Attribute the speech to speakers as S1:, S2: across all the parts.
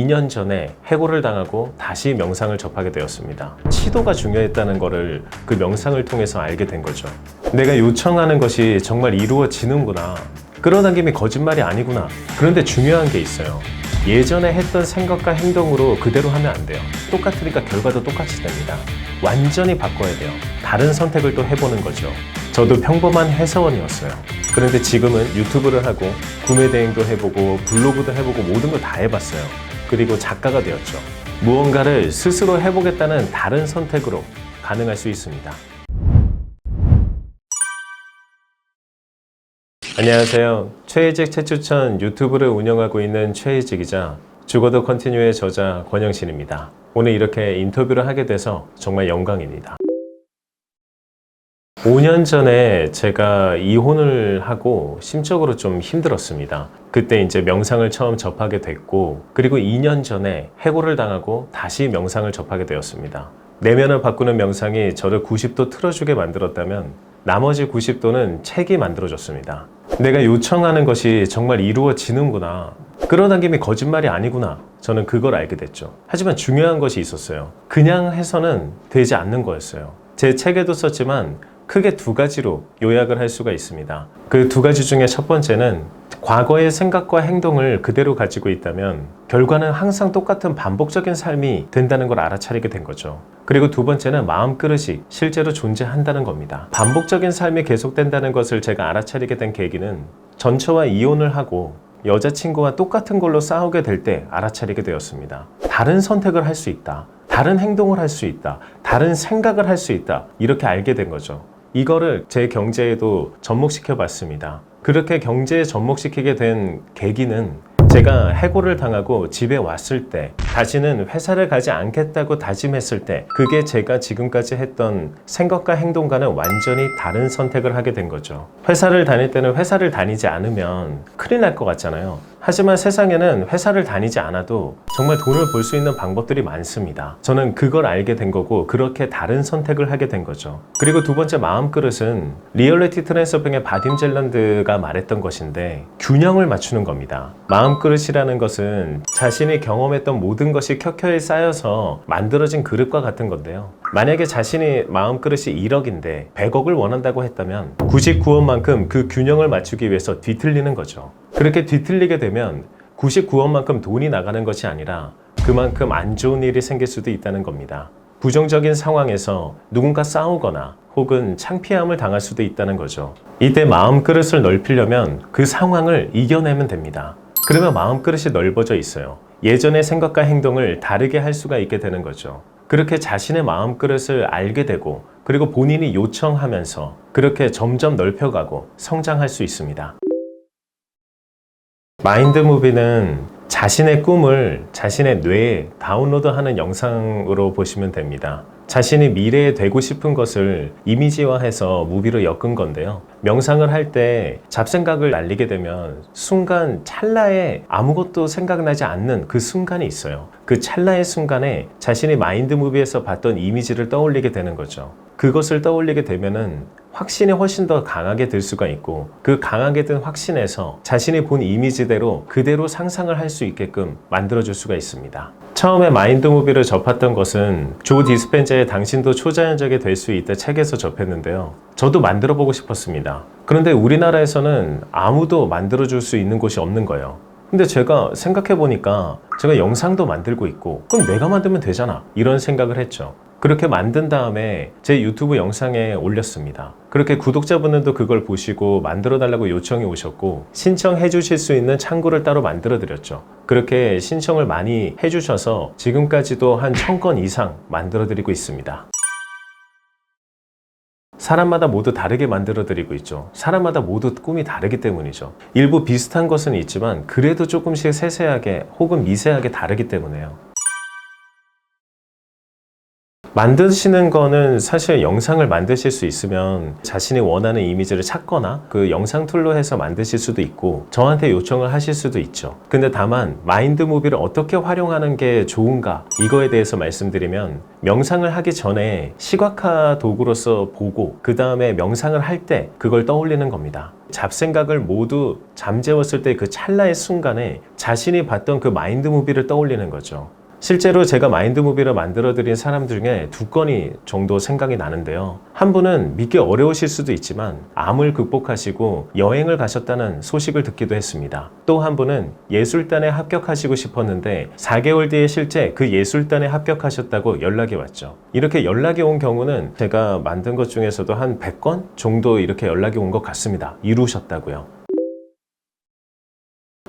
S1: 2년 전에 해고를 당하고 다시 명상을 접하게 되었습니다. 치도가 중요했다는 것을 그 명상을 통해서 알게 된 거죠. 내가 요청하는 것이 정말 이루어지는구나. 끌어당김이 거짓말이 아니구나. 그런데 중요한 게 있어요. 예전에 했던 생각과 행동으로 그대로 하면 안 돼요. 똑같으니까 결과도 똑같이 됩니다. 완전히 바꿔야 돼요. 다른 선택을 또 해보는 거죠. 저도 평범한 회사원이었어요. 그런데 지금은 유튜브를 하고 구매 대행도 해보고 블로그도 해보고 모든 걸 다 해봤어요. 그리고 작가가 되었죠. 무언가를 스스로 해보겠다는 다른 선택으로 가능할 수 있습니다. 안녕하세요. 최혜직 최추천 유튜브를 운영하고 있는 최혜직이자 죽어도 컨티뉴의 저자 권영신입니다. 오늘 이렇게 인터뷰를 하게 돼서 정말 영광입니다. 5년 전에 제가 이혼을 하고 심적으로 좀 힘들었습니다. 그때 이제 명상을 처음 접하게 됐고, 그리고 2년 전에 해고를 당하고 다시 명상을 접하게 되었습니다. 내면을 바꾸는 명상이 저를 90도 틀어주게 만들었다면 나머지 90도는 책이 만들어줬습니다. 내가 요청하는 것이 정말 이루어지는구나. 끌어당김이 거짓말이 아니구나. 저는 그걸 알게 됐죠. 하지만 중요한 것이 있었어요. 그냥 해서는 되지 않는 거였어요. 제 책에도 썼지만 크게 두 가지로 요약을 할 수가 있습니다. 그 두 가지 중에 첫 번째는 과거의 생각과 행동을 그대로 가지고 있다면 결과는 항상 똑같은 반복적인 삶이 된다는 걸 알아차리게 된 거죠. 그리고 두 번째는 마음그릇이 실제로 존재한다는 겁니다. 반복적인 삶이 계속된다는 것을 제가 알아차리게 된 계기는 전처와 이혼을 하고 여자친구와 똑같은 걸로 싸우게 될 때 알아차리게 되었습니다. 다른 선택을 할 수 있다. 다른 행동을 할 수 있다. 다른 생각을 할 수 있다. 이렇게 알게 된 거죠. 이거를 제 경제에도 접목시켜 봤습니다. 그렇게 경제에 접목시키게 된 계기는 제가 해고를 당하고 집에 왔을 때, 다시는 회사를 가지 않겠다고 다짐했을 때, 그게 제가 지금까지 했던 생각과 행동과는 완전히 다른 선택을 하게 된 거죠. 회사를 다닐 때는 회사를 다니지 않으면 큰일 날 것 같잖아요. 하지만 세상에는 회사를 다니지 않아도 정말 돈을 벌 수 있는 방법들이 많습니다. 저는 그걸 알게 된 거고, 그렇게 다른 선택을 하게 된 거죠. 그리고 두 번째 마음그릇은 리얼리티 트랜스퍼링의 바딤 젤런드가 말했던 것인데, 균형을 맞추는 겁니다. 마음그릇이라는 것은 자신이 경험했던 모든 것이 켜켜이 쌓여서 만들어진 그릇과 같은 건데요. 만약에 자신이 마음그릇이 1억인데 100억을 원한다고 했다면 99억만큼 그 균형을 맞추기 위해서 뒤틀리는 거죠. 그렇게 뒤틀리게 되면 99억만큼 돈이 나가는 것이 아니라 그만큼 안 좋은 일이 생길 수도 있다는 겁니다. 부정적인 상황에서 누군가 싸우거나 혹은 창피함을 당할 수도 있다는 거죠. 이때 마음그릇을 넓히려면 그 상황을 이겨내면 됩니다. 그러면 마음그릇이 넓어져 있어요. 예전의 생각과 행동을 다르게 할 수가 있게 되는 거죠. 그렇게 자신의 마음그릇을 알게 되고, 그리고 본인이 요청하면서 그렇게 점점 넓혀가고 성장할 수 있습니다. 마인드무비는 자신의 꿈을 자신의 뇌에 다운로드하는 영상으로 보시면 됩니다. 자신이 미래에 되고 싶은 것을 이미지화해서 무비로 엮은 건데요. 명상을 할 때 잡생각을 날리게 되면 순간 찰나에 아무것도 생각나지 않는 그 순간이 있어요. 그 찰나의 순간에 자신이 마인드무비에서 봤던 이미지를 떠올리게 되는 거죠. 그것을 떠올리게 되면은 확신이 훨씬 더 강하게 들 수가 있고, 그 강하게 든 확신에서 자신이 본 이미지대로 그대로 상상을 할 수 있게끔 만들어줄 수가 있습니다. 처음에 마인드무비를 접했던 것은 조 디스펜자의 당신도 초자연적이 될 수 있다 책에서 접했는데요. 저도 만들어보고 싶었습니다. 그런데 우리나라에서는 아무도 만들어줄 수 있는 곳이 없는 거예요. 근데 제가 생각해보니까 제가 영상도 만들고 있고, 그럼 내가 만들면 되잖아, 이런 생각을 했죠. 그렇게 만든 다음에 제 유튜브 영상에 올렸습니다. 그렇게 구독자분들도 그걸 보시고 만들어 달라고 요청이 오셨고, 신청해 주실 수 있는 창구를 따로 만들어 드렸죠. 그렇게 신청을 많이 해 주셔서 지금까지도 한 1000건 이상 만들어 드리고 있습니다. 사람마다 모두 다르게 만들어 드리고 있죠. 사람마다 모두 꿈이 다르기 때문이죠. 일부 비슷한 것은 있지만 그래도 조금씩 세세하게 혹은 미세하게 다르기 때문에요. 만드시는 거는 사실 영상을 만드실 수 있으면 자신이 원하는 이미지를 찾거나 그 영상 툴로 해서 만드실 수도 있고 저한테 요청을 하실 수도 있죠. 근데 다만 마인드무비를 어떻게 활용하는 게 좋은가 이거에 대해서 말씀드리면 명상을 하기 전에 시각화 도구로서 보고 그 다음에 명상을 할 때 그걸 떠올리는 겁니다. 잡생각을 모두 잠재웠을 때 그 찰나의 순간에 자신이 봤던 그 마인드무비를 떠올리는 거죠. 실제로 제가 마인드무비를 만들어드린 사람 중에 2건이 정도 생각이 나는데요. 한 분은 믿기 어려우실 수도 있지만 암을 극복하시고 여행을 가셨다는 소식을 듣기도 했습니다. 또 한 분은 예술단에 합격하시고 싶었는데 4개월 뒤에 실제 그 예술단에 합격하셨다고 연락이 왔죠. 이렇게 연락이 온 경우는 제가 만든 것 중에서도 한 100건 정도 이렇게 연락이 온 것 같습니다. 이루셨다고요.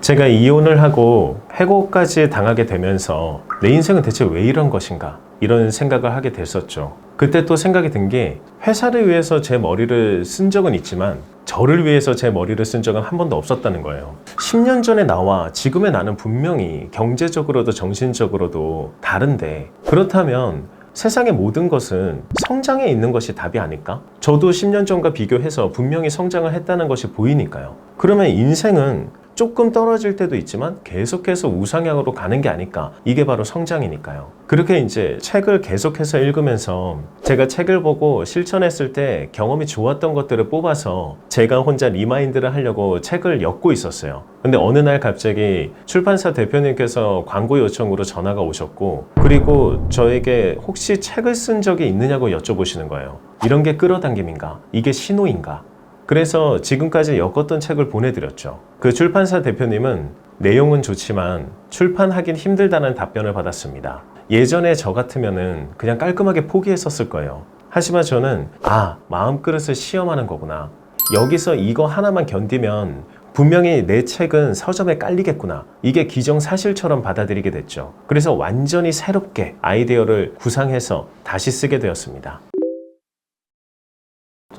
S1: 제가 이혼을 하고 해고까지 당하게 되면서 내 인생은 대체 왜 이런 것인가 이런 생각을 하게 됐었죠. 그때 또 생각이 든 게 회사를 위해서 제 머리를 쓴 적은 있지만 저를 위해서 제 머리를 쓴 적은 한 번도 없었다는 거예요. 10년 전의 나와 지금의 나는 분명히 경제적으로도 정신적으로도 다른데 그렇다면 세상의 모든 것은 성장에 있는 것이 답이 아닐까? 저도 10년 전과 비교해서 분명히 성장을 했다는 것이 보이니까요. 그러면 인생은 조금 떨어질 때도 있지만 계속해서 우상향으로 가는 게 아닐까? 이게 바로 성장이니까요. 그렇게 이제 책을 계속해서 읽으면서 제가 책을 보고 실천했을 때 경험이 좋았던 것들을 뽑아서 제가 혼자 리마인드를 하려고 책을 엮고 있었어요. 근데 어느 날 갑자기 출판사 대표님께서 광고 요청으로 전화가 오셨고 그리고 저에게 혹시 책을 쓴 적이 있느냐고 여쭤보시는 거예요. 이런 게 끌어당김인가? 이게 신호인가? 그래서 지금까지 엮었던 책을 보내드렸죠. 그 출판사 대표님은 내용은 좋지만 출판하긴 힘들다는 답변을 받았습니다. 예전에 저 같으면은 그냥 깔끔하게 포기했었을 거예요. 하지만 저는 마음그릇을 시험하는 거구나. 여기서 이거 하나만 견디면 분명히 내 책은 서점에 깔리겠구나. 이게 기정사실처럼 받아들이게 됐죠. 그래서 완전히 새롭게 아이디어를 구상해서 다시 쓰게 되었습니다.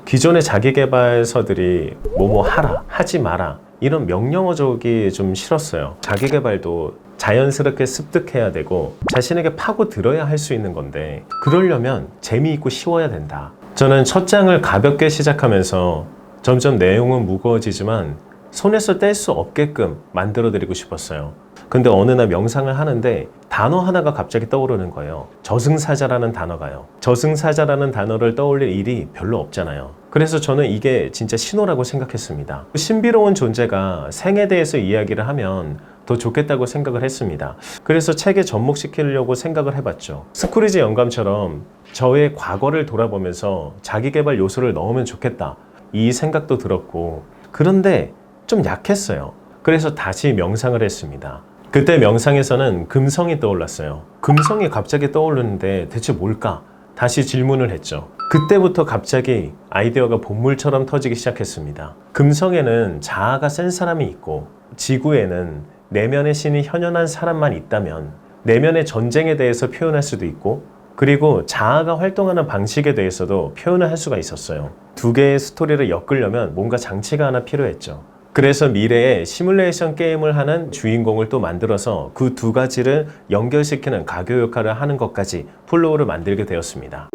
S1: 기존의 자기계발서들이 뭐뭐 하라, 하지 마라 이런 명령어족이 좀 싫었어요. 자기계발도 자연스럽게 습득해야 되고 자신에게 파고들어야 할 수 있는 건데 그러려면 재미있고 쉬워야 된다. 저는 첫 장을 가볍게 시작하면서 점점 내용은 무거워지지만 손에서 뗄 수 없게끔 만들어드리고 싶었어요. 근데 어느 날 명상을 하는데 단어 하나가 갑자기 떠오르는 거예요. 저승사자라는 단어가요. 저승사자라는 단어를 떠올릴 일이 별로 없잖아요. 그래서 저는 이게 진짜 신호라고 생각했습니다. 신비로운 존재가 생에 대해서 이야기를 하면 더 좋겠다고 생각을 했습니다. 그래서 책에 접목시키려고 생각을 해봤죠. 스크루지 영감처럼 저의 과거를 돌아보면서 자기계발 요소를 넣으면 좋겠다. 이 생각도 들었고 그런데 좀 약했어요. 그래서 다시 명상을 했습니다. 그때 명상에서는 금성이 떠올랐어요. 금성이 갑자기 떠오르는데 대체 뭘까? 다시 질문을 했죠. 그때부터 갑자기 아이디어가 본물처럼 터지기 시작했습니다. 금성에는 자아가 센 사람이 있고 지구에는 내면의 신이 현현한 사람만 있다면 내면의 전쟁에 대해서 표현할 수도 있고 그리고 자아가 활동하는 방식에 대해서도 표현을 할 수가 있었어요. 2개의 스토리를 엮으려면 뭔가 장치가 하나 필요했죠. 그래서 미래에 시뮬레이션 게임을 하는 주인공을 또 만들어서 그 2가지를 연결시키는 가교 역할을 하는 것까지 플로우를 만들게 되었습니다.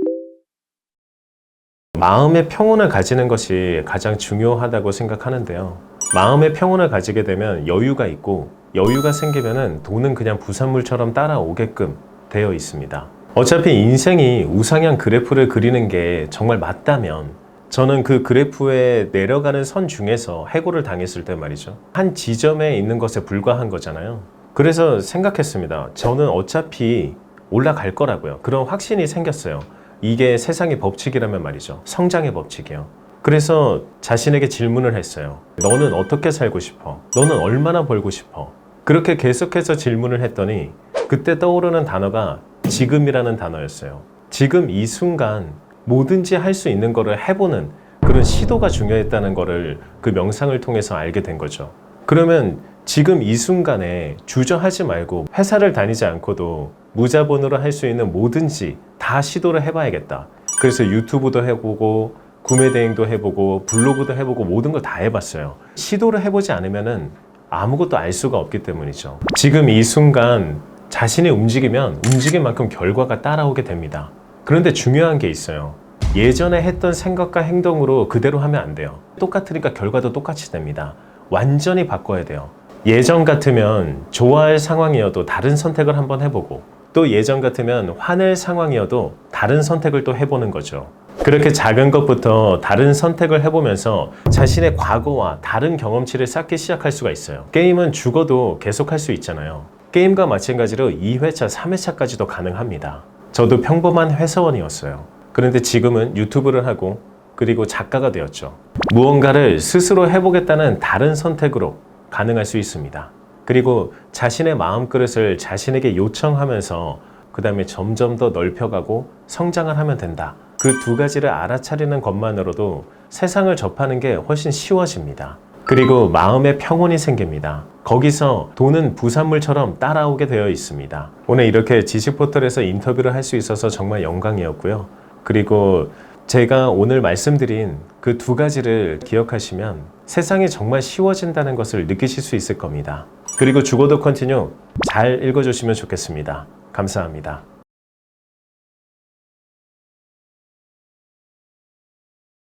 S1: 마음의 평온을 가지는 것이 가장 중요하다고 생각하는데요. 마음의 평온을 가지게 되면 여유가 있고 여유가 생기면은 돈은 그냥 부산물처럼 따라오게끔 되어 있습니다. 어차피 인생이 우상향 그래프를 그리는 게 정말 맞다면 저는 그 그래프에 내려가는 선 중에서 해고를 당했을 때 말이죠. 한 지점에 있는 것에 불과한 거잖아요. 그래서 생각했습니다. 저는 어차피 올라갈 거라고요. 그런 확신이 생겼어요. 이게 세상의 법칙이라면 말이죠. 성장의 법칙이요. 그래서 자신에게 질문을 했어요. 너는 어떻게 살고 싶어? 너는 얼마나 벌고 싶어? 그렇게 계속해서 질문을 했더니 그때 떠오르는 단어가 지금이라는 단어였어요. 지금 이 순간 뭐든지 할 수 있는 거를 해보는 그런 시도가 중요했다는 거를 그 명상을 통해서 알게 된 거죠. 그러면 지금 이 순간에 주저하지 말고 회사를 다니지 않고도 무자본으로 할 수 있는 뭐든지 다 시도를 해봐야겠다. 그래서 유튜브도 해보고 구매 대행도 해보고 블로그도 해보고 모든 걸 다 해봤어요. 시도를 해보지 않으면은 아무것도 알 수가 없기 때문이죠. 지금 이 순간 자신이 움직이면 움직인 만큼 결과가 따라오게 됩니다. 그런데 중요한 게 있어요. 예전에 했던 생각과 행동으로 그대로 하면 안 돼요. 똑같으니까 결과도 똑같이 됩니다. 완전히 바꿔야 돼요. 예전 같으면 좋아할 상황이어도 다른 선택을 한번 해보고, 또 예전 같으면 화낼 상황이어도 다른 선택을 또 해보는 거죠. 그렇게 작은 것부터 다른 선택을 해보면서 자신의 과거와 다른 경험치를 쌓기 시작할 수가 있어요. 게임은 죽어도 계속할 수 있잖아요. 게임과 마찬가지로 2회차, 3회차까지도 가능합니다. 저도 평범한 회사원이었어요. 그런데 지금은 유튜브를 하고 그리고 작가가 되었죠. 무언가를 스스로 해보겠다는 다른 선택으로 가능할 수 있습니다. 그리고 자신의 마음그릇을 자신에게 요청하면서 그 다음에 점점 더 넓혀가고 성장을 하면 된다. 그 두 가지를 알아차리는 것만으로도 세상을 접하는 게 훨씬 쉬워집니다. 그리고 마음의 평온이 생깁니다. 거기서 돈은 부산물처럼 따라오게 되어 있습니다. 오늘 이렇게 지식포털에서 인터뷰를 할 수 있어서 정말 영광이었고요. 그리고 제가 오늘 말씀드린 그 두 가지를 기억하시면 세상이 정말 쉬워진다는 것을 느끼실 수 있을 겁니다. 그리고 죽어도 컨티뉴 잘 읽어주시면 좋겠습니다. 감사합니다.